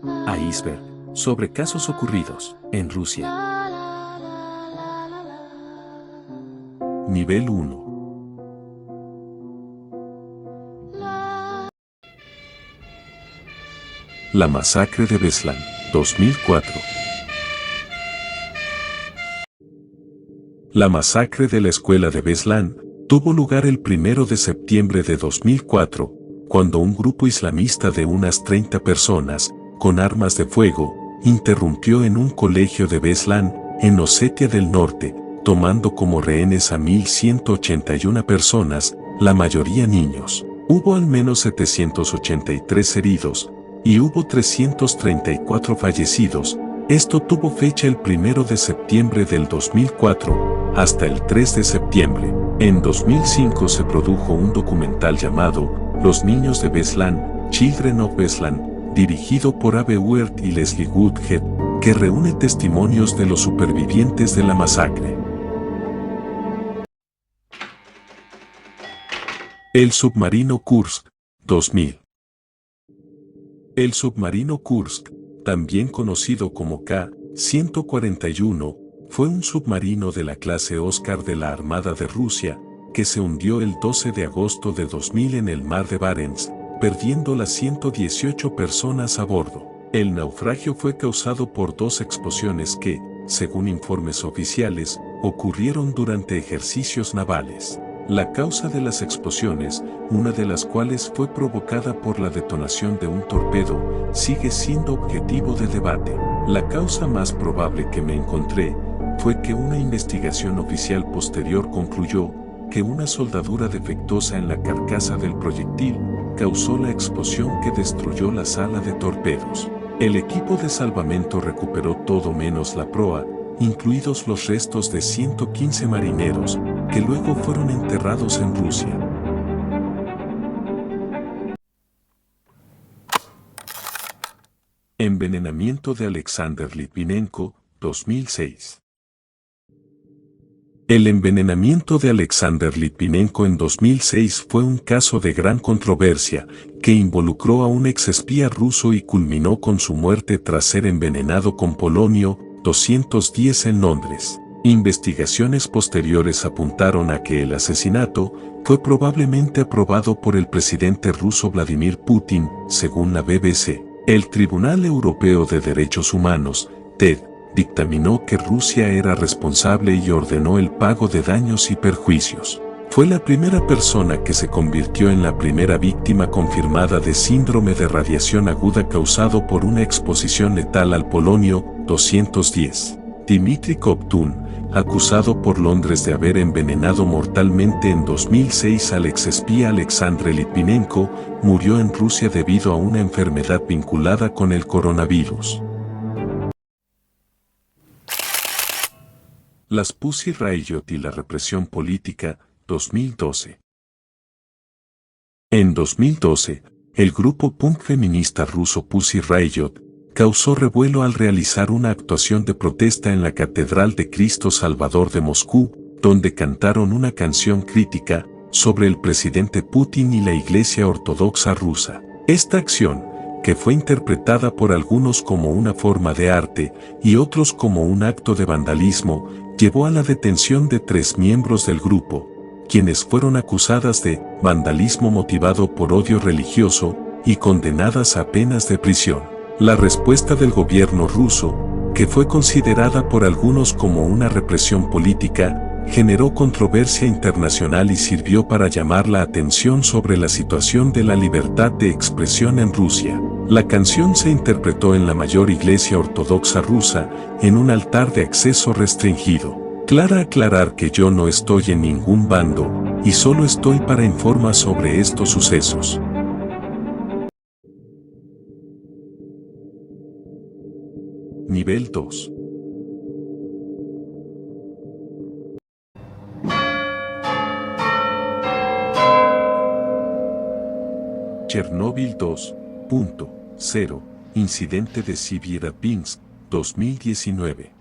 Iceberg, sobre casos ocurridos en Rusia. Nivel 1. La masacre de Beslan, 2004. La masacre de la escuela de Beslan tuvo lugar el 1 de septiembre de 2004, cuando un grupo islamista de unas 30 personas, con armas de fuego, interrumpió en un colegio de Beslan, en Osetia del Norte, tomando como rehenes a 1.181 personas, la mayoría niños. Hubo al menos 783 heridos, y hubo 334 fallecidos. Esto tuvo fecha el 1 de septiembre del 2004, hasta el 3 de septiembre. En 2005 se produjo un documental llamado Los niños de Beslan, Children of Beslan, dirigido por Abe Weir y Leslie Woodhead, que reúne testimonios de los supervivientes de la masacre. El submarino Kursk, 2000. El submarino Kursk, también conocido como K-141, fue un submarino de la clase Oscar de la Armada de Rusia, que se hundió el 12 de agosto de 2000 en el mar de Barents, perdiendo las 118 personas a bordo. El naufragio fue causado por dos explosiones que, según informes oficiales, ocurrieron durante ejercicios navales. La causa de las explosiones, una de las cuales fue provocada por la detonación de un torpedo, sigue siendo objetivo de debate. La causa más probable que me encontré fue que una investigación oficial posterior concluyó que una soldadura defectuosa en la carcasa del proyectil causó la explosión que destruyó la sala de torpedos. El equipo de salvamento recuperó todo menos la proa, incluidos los restos de 115 marineros, que luego fueron enterrados en Rusia. Envenenamiento de Alexander Litvinenko, 2006. El envenenamiento de Alexander Litvinenko en 2006 fue un caso de gran controversia, que involucró a un exespía ruso y culminó con su muerte tras ser envenenado con polonio 210 en Londres. Investigaciones posteriores apuntaron a que el asesinato fue probablemente aprobado por el presidente ruso Vladimir Putin, según la BBC. El Tribunal Europeo de Derechos Humanos, TED, dictaminó que Rusia era responsable y ordenó el pago de daños y perjuicios. Fue la primera persona que se convirtió en la primera víctima confirmada de síndrome de radiación aguda causado por una exposición letal al polonio 210. Dmitry Kovtun, acusado por Londres de haber envenenado mortalmente en 2006 al exespía Alexander Litvinenko, murió en Rusia debido a una enfermedad vinculada con el coronavirus. Las Pussy Riot y la represión política, 2012. En 2012, el grupo punk feminista ruso Pussy Riot causó revuelo al realizar una actuación de protesta en la Catedral de Cristo Salvador de Moscú, donde cantaron una canción crítica sobre el presidente Putin y la Iglesia Ortodoxa rusa. Esta acción, que fue interpretada por algunos como una forma de arte y otros como un acto de vandalismo, llevó a la detención de 3 miembros del grupo, quienes fueron acusadas de vandalismo motivado por odio religioso y condenadas a penas de prisión. La respuesta del gobierno ruso, que fue considerada por algunos como una represión política, generó controversia internacional y sirvió para llamar la atención sobre la situación de la libertad de expresión en Rusia. La canción se interpretó en la mayor iglesia ortodoxa rusa, en un altar de acceso restringido. Clara aclarar que yo no estoy en ningún bando, y solo estoy para informar sobre estos sucesos. Nivel 2. Chernóbil 2.0, incidente de Siviera-Pinsk, 2019.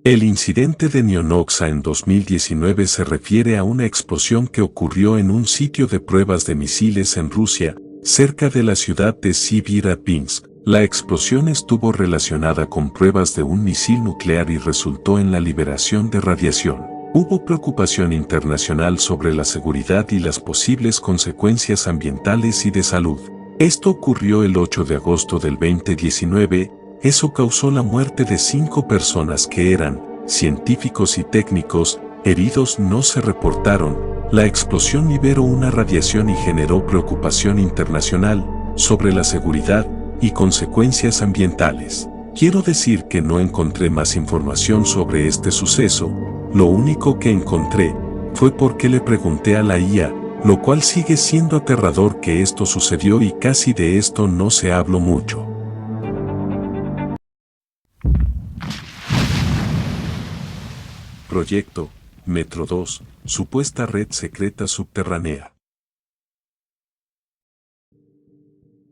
El incidente de Neonoxa en 2019 se refiere a una explosión que ocurrió en un sitio de pruebas de misiles en Rusia, cerca de la ciudad de Siviera-Pinsk. La explosión estuvo relacionada con pruebas de un misil nuclear y resultó en la liberación de radiación. Hubo preocupación internacional sobre la seguridad y las posibles consecuencias ambientales y de salud. Esto ocurrió el 8 de agosto del 2019, eso causó la muerte de 5 personas que eran científicos y técnicos, heridos no se reportaron. La explosión liberó una radiación y generó preocupación internacional sobre la seguridad y consecuencias ambientales. Quiero decir que no encontré más información sobre este suceso, lo único que encontré fue porque le pregunté a la IA, lo cual sigue siendo aterrador que esto sucedió y casi de esto no se habló mucho. Proyecto Metro 2, supuesta red secreta subterránea.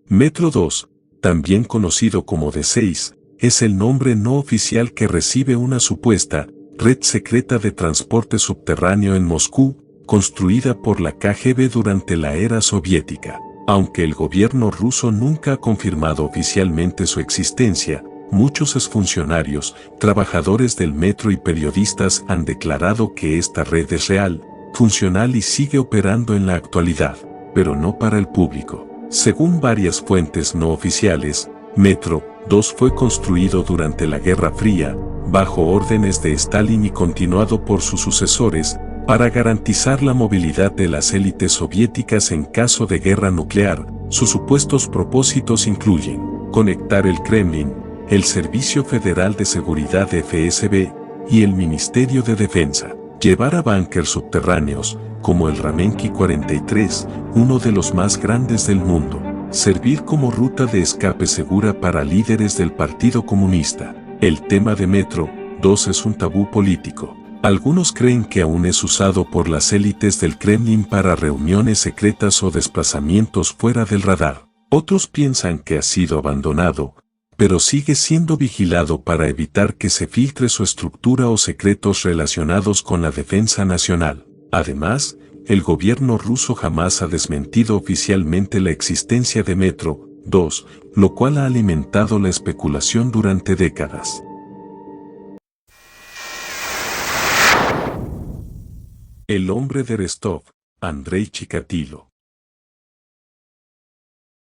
Metro 2, también conocido como D6, es el nombre no oficial que recibe una supuesta red secreta de transporte subterráneo en Moscú, construida por la KGB durante la era soviética. Aunque el gobierno ruso nunca ha confirmado oficialmente su existencia, muchos exfuncionarios, trabajadores del metro y periodistas han declarado que esta red es real, funcional y sigue operando en la actualidad, pero no para el público. Según varias fuentes no oficiales, Metro 2 fue construido durante la Guerra Fría, bajo órdenes de Stalin y continuado por sus sucesores, para garantizar la movilidad de las élites soviéticas en caso de guerra nuclear. Sus supuestos propósitos incluyen conectar el Kremlin, el Servicio Federal de Seguridad FSB y el Ministerio de Defensa, llevar a búnkers subterráneos, como el Ramenki 43, uno de los más grandes del mundo, servir como ruta de escape segura para líderes del Partido Comunista. El tema de Metro 2 es un tabú político. Algunos creen que aún es usado por las élites del Kremlin para reuniones secretas o desplazamientos fuera del radar. Otros piensan que ha sido abandonado, pero sigue siendo vigilado para evitar que se filtre su estructura o secretos relacionados con la defensa nacional. Además, el gobierno ruso jamás ha desmentido oficialmente la existencia de Metro 2, lo cual ha alimentado la especulación durante décadas. El hombre de Rostov, Andrei Chikatilo.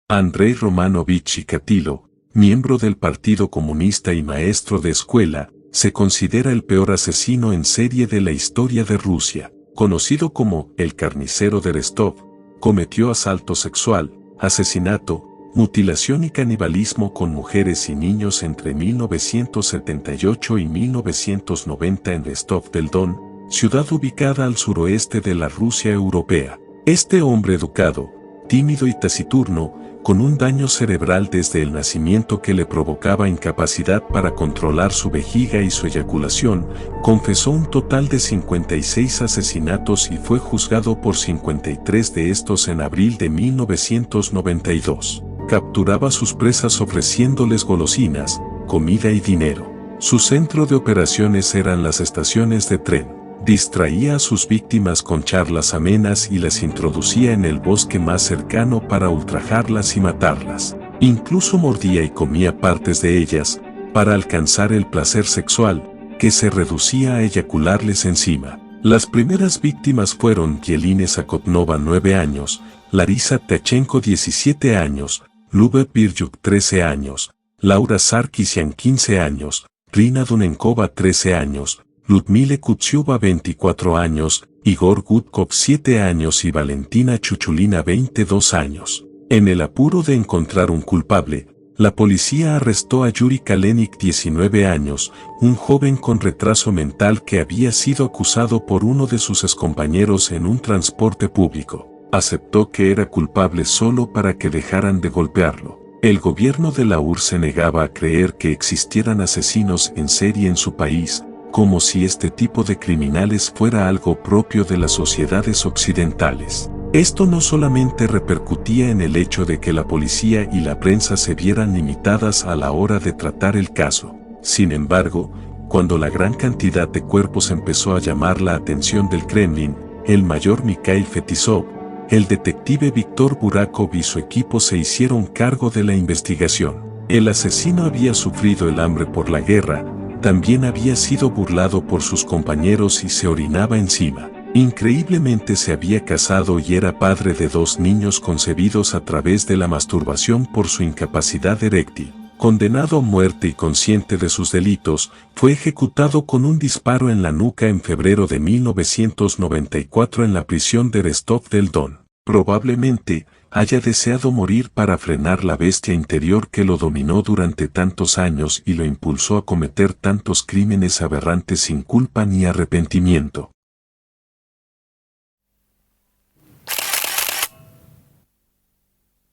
Andrei Romanovich Chikatilo, miembro del Partido Comunista y maestro de escuela, se considera el peor asesino en serie de la historia de Rusia. Conocido como el carnicero de Rostov, cometió asalto sexual, asesinato, mutilación y canibalismo con mujeres y niños entre 1978 y 1990 en Rostov del Don, ciudad ubicada al suroeste de la Rusia europea. Este hombre educado, tímido y taciturno, con un daño cerebral desde el nacimiento que le provocaba incapacidad para controlar su vejiga y su eyaculación, confesó un total de 56 asesinatos y fue juzgado por 53 de estos en abril de 1992. Capturaba a sus presas ofreciéndoles golosinas, comida y dinero. Su centro de operaciones eran las estaciones de tren. Distraía a sus víctimas con charlas amenas y las introducía en el bosque más cercano para ultrajarlas y matarlas. Incluso mordía y comía partes de ellas, para alcanzar el placer sexual, que se reducía a eyacularles encima. Las primeras víctimas fueron Yelena Zakotnova 9 años, Larisa Tachenko 17 años, Lube Biryuk 13 años, Laura Sarkisian 15 años, Rina Dunenkova 13 años, Ludmila Kutsiova 24 años, Igor Gutkov 7 años y Valentina Chuchulina 22 años. En el apuro de encontrar un culpable, la policía arrestó a Yuri Kalenik 19 años, un joven con retraso mental que había sido acusado por uno de sus excompañeros en un transporte público. Aceptó que era culpable solo para que dejaran de golpearlo. El gobierno de la URSS se negaba a creer que existieran asesinos en serie en su país, como si este tipo de criminales fuera algo propio de las sociedades occidentales. Esto no solamente repercutía en el hecho de que la policía y la prensa se vieran limitadas a la hora de tratar el caso. Sin embargo, cuando la gran cantidad de cuerpos empezó a llamar la atención del Kremlin, el mayor Mikhail Fetisov, el detective Víctor Burakov y su equipo se hicieron cargo de la investigación. El asesino había sufrido el hambre por la guerra, también había sido burlado por sus compañeros y se orinaba encima. Increíblemente se había casado y era padre de 2 niños concebidos a través de la masturbación por su incapacidad eréctil. Condenado a muerte y consciente de sus delitos, fue ejecutado con un disparo en la nuca en febrero de 1994 en la prisión de Rostov-del-Don. Probablemente haya deseado morir para frenar la bestia interior que lo dominó durante tantos años y lo impulsó a cometer tantos crímenes aberrantes sin culpa ni arrepentimiento.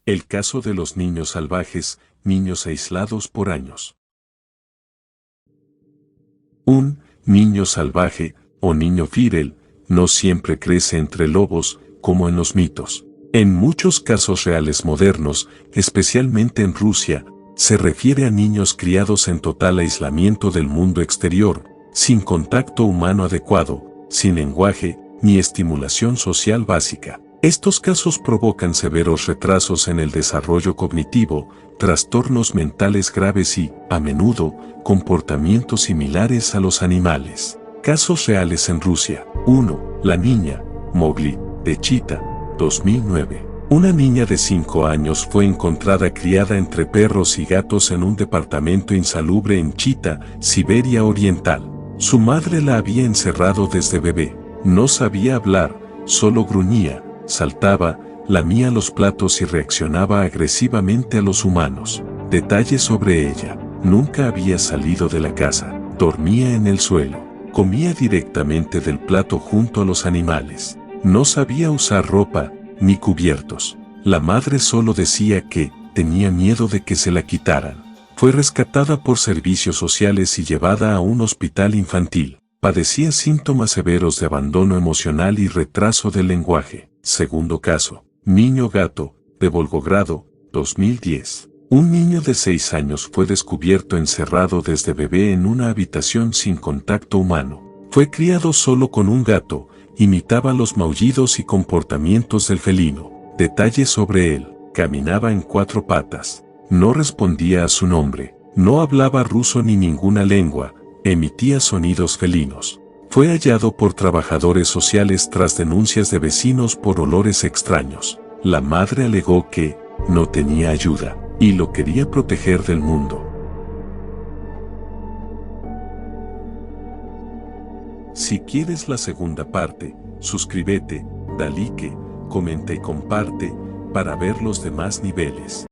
El caso de los niños salvajes, niños aislados por años. Un niño salvaje, o niño fiel, no siempre crece entre lobos, como en los mitos. En muchos casos reales modernos, especialmente en Rusia, se refiere a niños criados en total aislamiento del mundo exterior, sin contacto humano adecuado, sin lenguaje, ni estimulación social básica. Estos casos provocan severos retrasos en el desarrollo cognitivo, trastornos mentales graves y, a menudo, comportamientos similares a los animales. Casos reales en Rusia. 1. La niña, Mowgli, de Chita, 2009. Una niña de 5 años fue encontrada criada entre perros y gatos en un departamento insalubre en Chita, Siberia Oriental. Su madre la había encerrado desde bebé. No sabía hablar, solo gruñía, saltaba, lamía los platos y reaccionaba agresivamente a los humanos. Detalles sobre ella: nunca había salido de la casa, dormía en el suelo, comía directamente del plato junto a los animales. No sabía usar ropa, ni cubiertos. La madre solo decía que tenía miedo de que se la quitaran. Fue rescatada por servicios sociales y llevada a un hospital infantil. Padecía síntomas severos de abandono emocional y retraso del lenguaje. Segundo caso. Niño gato, de Volgogrado, 2010. Un niño de 6 años fue descubierto encerrado desde bebé en una habitación sin contacto humano. Fue criado solo con un gato, imitaba los maullidos y comportamientos del felino. Detalles sobre él: caminaba en 4 patas, no respondía a su nombre, no hablaba ruso ni ninguna lengua, emitía sonidos felinos. Fue hallado por trabajadores sociales tras denuncias de vecinos por olores extraños. La madre alegó que no tenía ayuda y lo quería proteger del mundo. Si quieres la segunda parte, suscríbete, da like, comenta y comparte para ver los demás niveles.